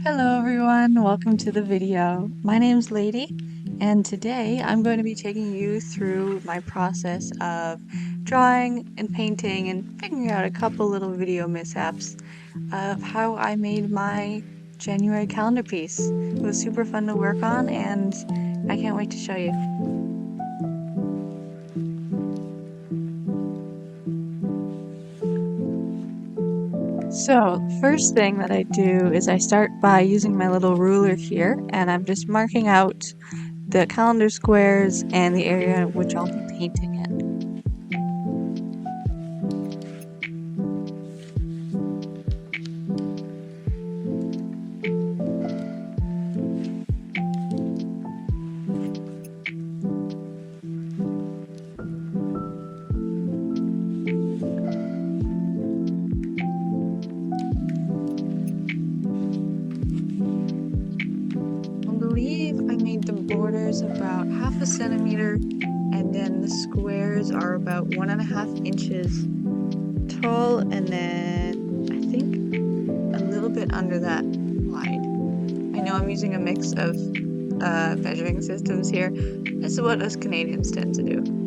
Hello everyone, welcome to the video. My name's Lady, and today I'm going to be taking you through my process of drawing and painting and figuring out a couple little video mishaps of how I made my January calendar piece. It was super fun to work on and I can't wait to show you. So, first thing that I do is I start by using my little ruler here, and I'm just marking out the calendar squares and the area which I'll be painting in. I believe I made the borders about 1/2 centimeter, and then the squares are about 1.5 inches tall, and then I think a little bit under that wide. I know I'm using a mix of measuring systems here. This is what us Canadians tend to do.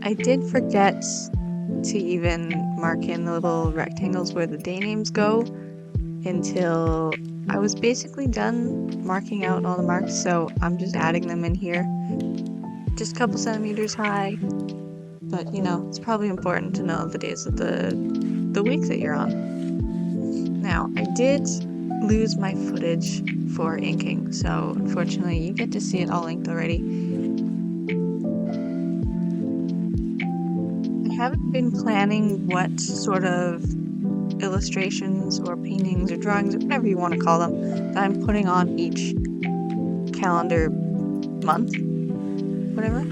I did forget to even mark in the little rectangles where the day names go until I was basically done marking out all the marks, so I'm just adding them in here. Just a couple centimeters high, but you know, it's probably important to know the days of the week that you're on. Now, I did lose my footage for inking, so unfortunately you get to see it all inked already. I haven't been planning what sort of illustrations or paintings or drawings or whatever you want to call them that I'm putting on each calendar month, whatever.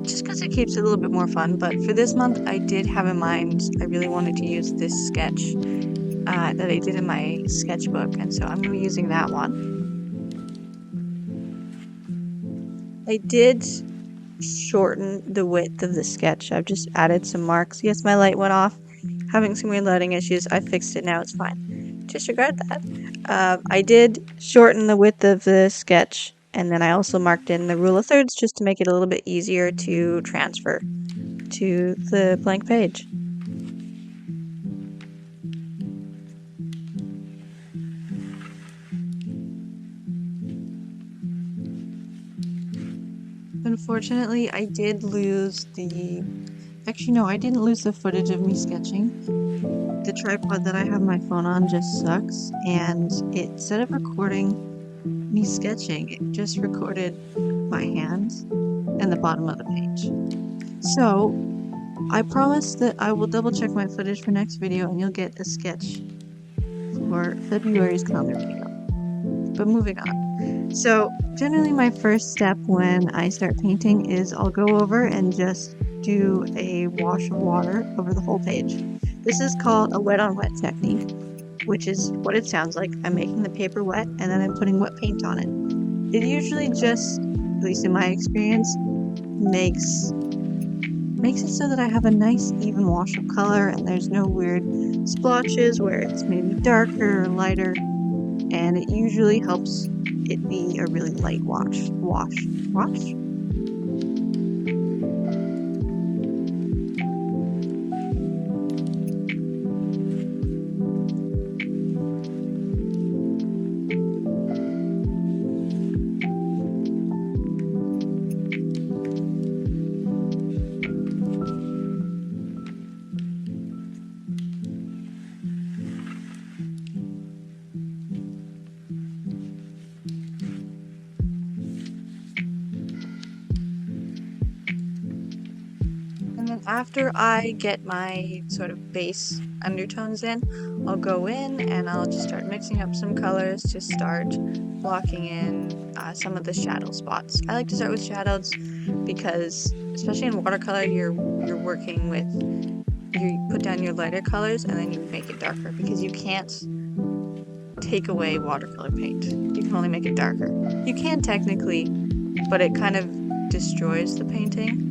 Just because it keeps it a little bit more fun, but for this month I did have in mind I really wanted to use this sketch that I did in my sketchbook, and so I'm going to be using that one. I did shorten the width of the sketch. I've just added some marks. Yes, my light went off. Having some weird lighting issues. I fixed it now, it's fine. Disregard that. I did shorten the width of the sketch, and then I also marked in the rule of thirds just to make it a little bit easier to transfer to the blank page. Unfortunately, I did lose actually no, I didn't lose the footage of me sketching. The tripod that I have my phone on just sucks, and instead of recording me sketching, it just recorded my hands and the bottom of the page. So, I promise that I will double check my footage for next video and you'll get a sketch for February's calendar video. But moving on. So, generally my first step when I start painting is I'll go over and just do a wash of water over the whole page. This is called a wet on wet technique, which is what it sounds like. I'm making the paper wet and then I'm putting wet paint on it. It usually just, at least in my experience, makes it so that I have a nice even wash of color and there's no weird splotches where it's maybe darker or lighter, and it usually helps it be a really light wash. after I get my sort of base undertones in, I'll go in and I'll just start mixing up some colors to start blocking in some of the shadow spots. I like to start with shadows because, especially in watercolor, you're working with, you put down your lighter colors and then you make it darker because you can't take away watercolor paint. You can only make it darker. You can technically, but it kind of destroys the painting.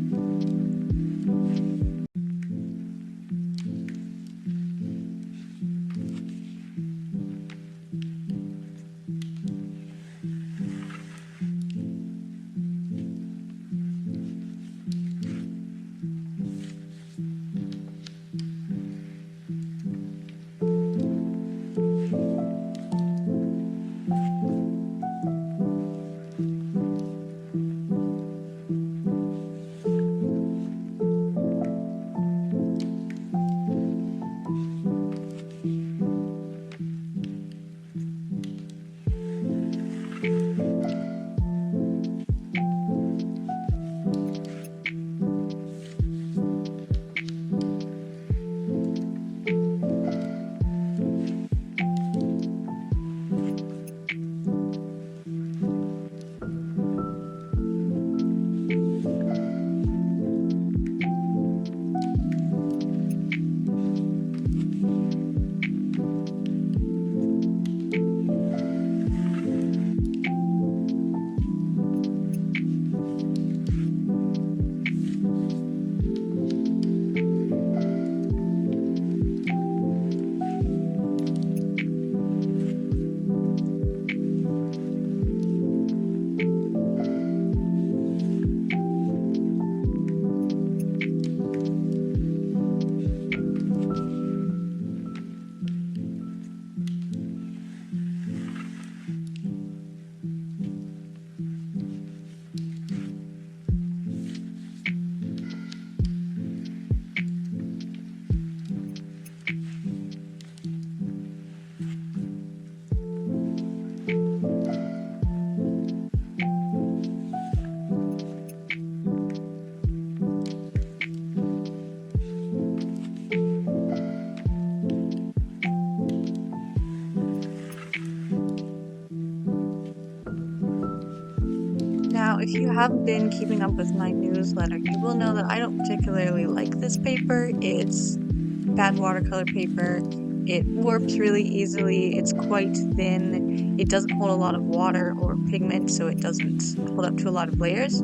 Now, if you have been keeping up with my newsletter, you will know that I don't particularly like this paper. It's bad watercolor paper. It warps really easily. It's quite thin. It doesn't hold a lot of water or pigment, so it doesn't hold up to a lot of layers.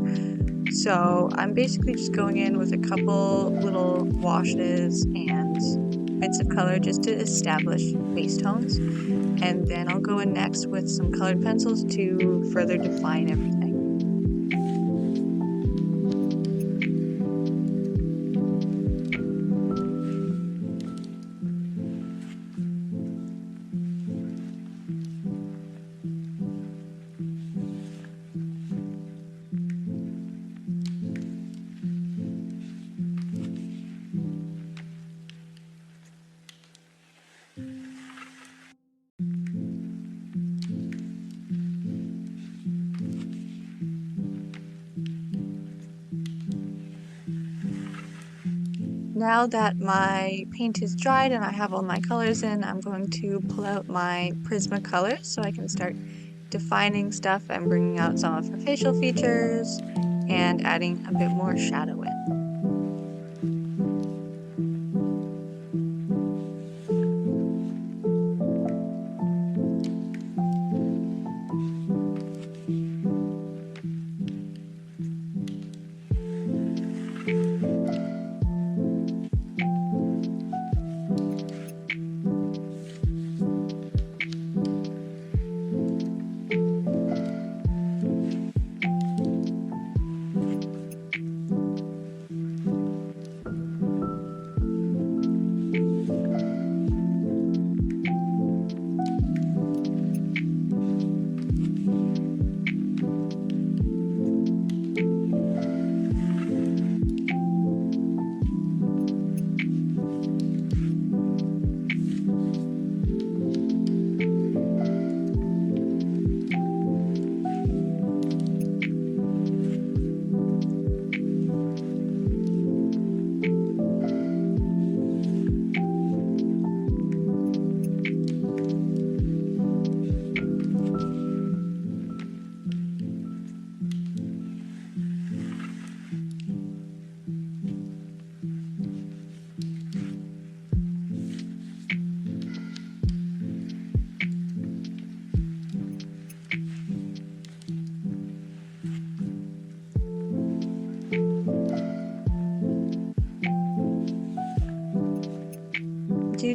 So I'm basically just going in with a couple little washes and bits of color just to establish base tones. And then I'll go in next with some colored pencils to further define everything. Now that my paint is dried and I have all my colors in, I'm going to pull out my Prismacolor so I can start defining stuff and bringing out some of her facial features and adding a bit more shadow in.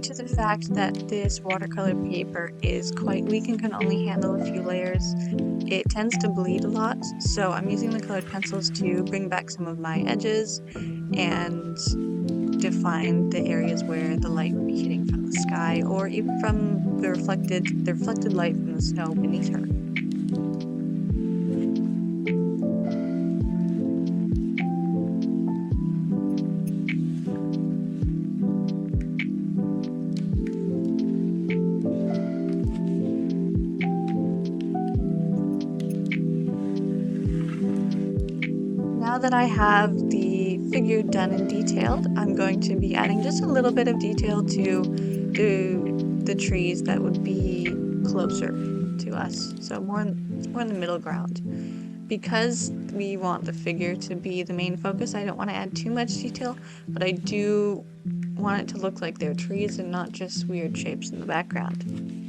to the fact that this watercolor paper is quite weak and can only handle a few layers, it tends to bleed a lot, so I'm using the colored pencils to bring back some of my edges and define the areas where the light would be hitting from the sky or even from the reflected light from the snow beneath her. Now that I have the figure done and detailed, I'm going to be adding just a little bit of detail to the trees that would be closer to us, so more in the middle ground. Because we want the figure to be the main focus, I don't want to add too much detail, but I do want it to look like they're trees and not just weird shapes in the background.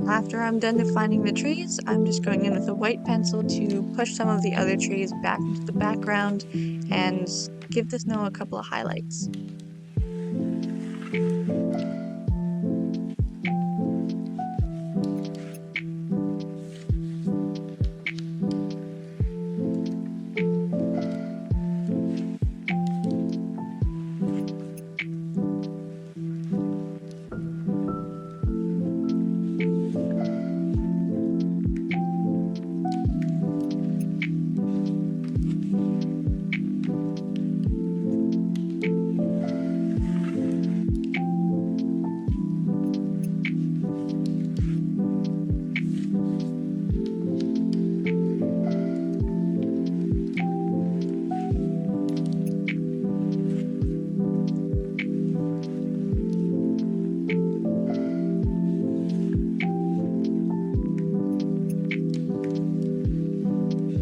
After I'm done defining the trees, I'm just going in with a white pencil to push some of the other trees back into the background and give the snow a couple of highlights.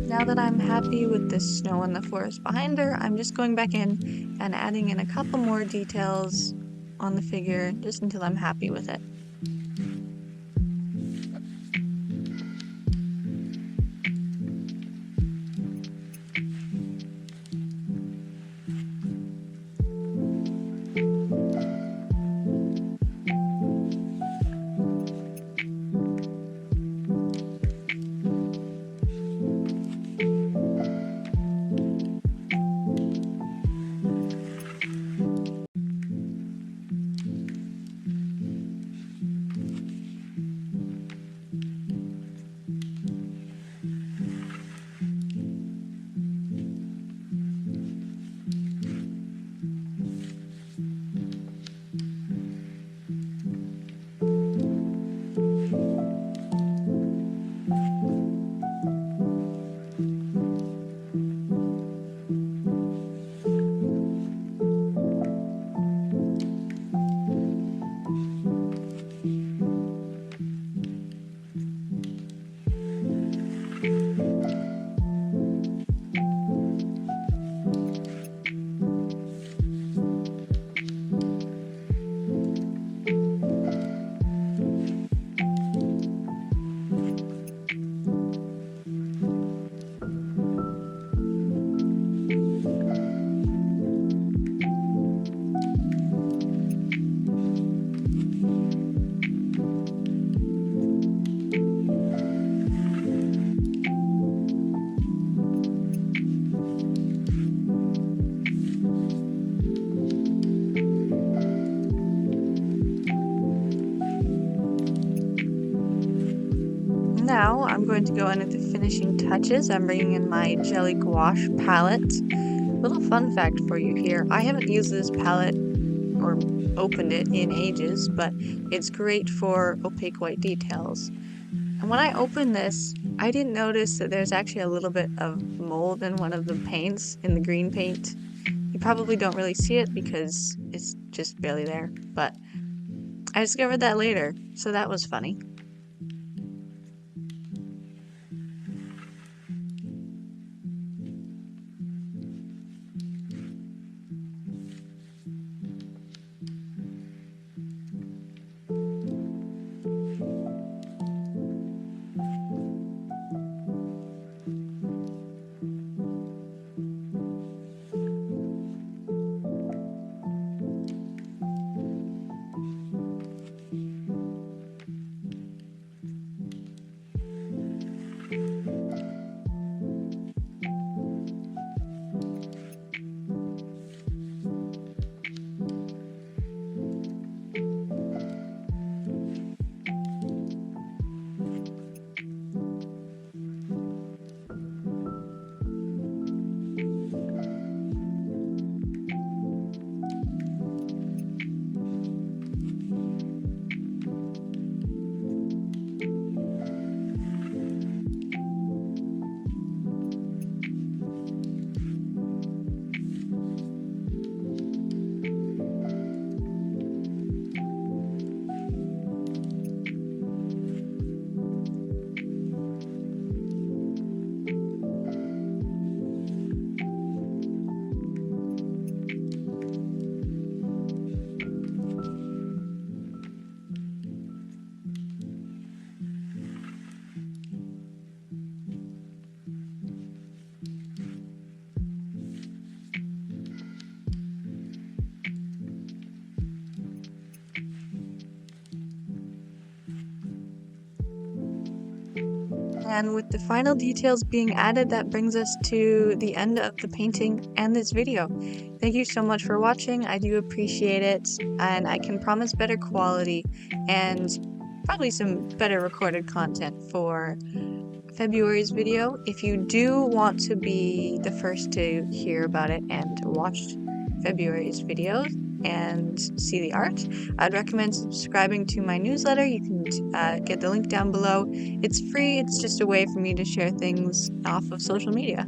Now that I'm happy with the snow and the forest behind her, I'm just going back in and adding in a couple more details on the figure just until I'm happy with it. Now I'm going to go in with the finishing touches. I'm bringing in my Gelly Gouache palette. Little fun fact for you here, I haven't used this palette or opened it in ages, but it's great for opaque white details. And when I opened this, I didn't notice that there's actually a little bit of mold in one of the paints, in the green paint. You probably don't really see it because it's just barely there, but I discovered that later, so that was funny. And with the final details being added, that brings us to the end of the painting and this video. Thank you so much for watching. I do appreciate it, and I can promise better quality and probably some better recorded content for February's video. If you do want to be the first to hear about it and watch February's videos and see the art, I'd recommend subscribing to my newsletter. You can get the link down below. It's free. It's just a way for me to share things off of social media.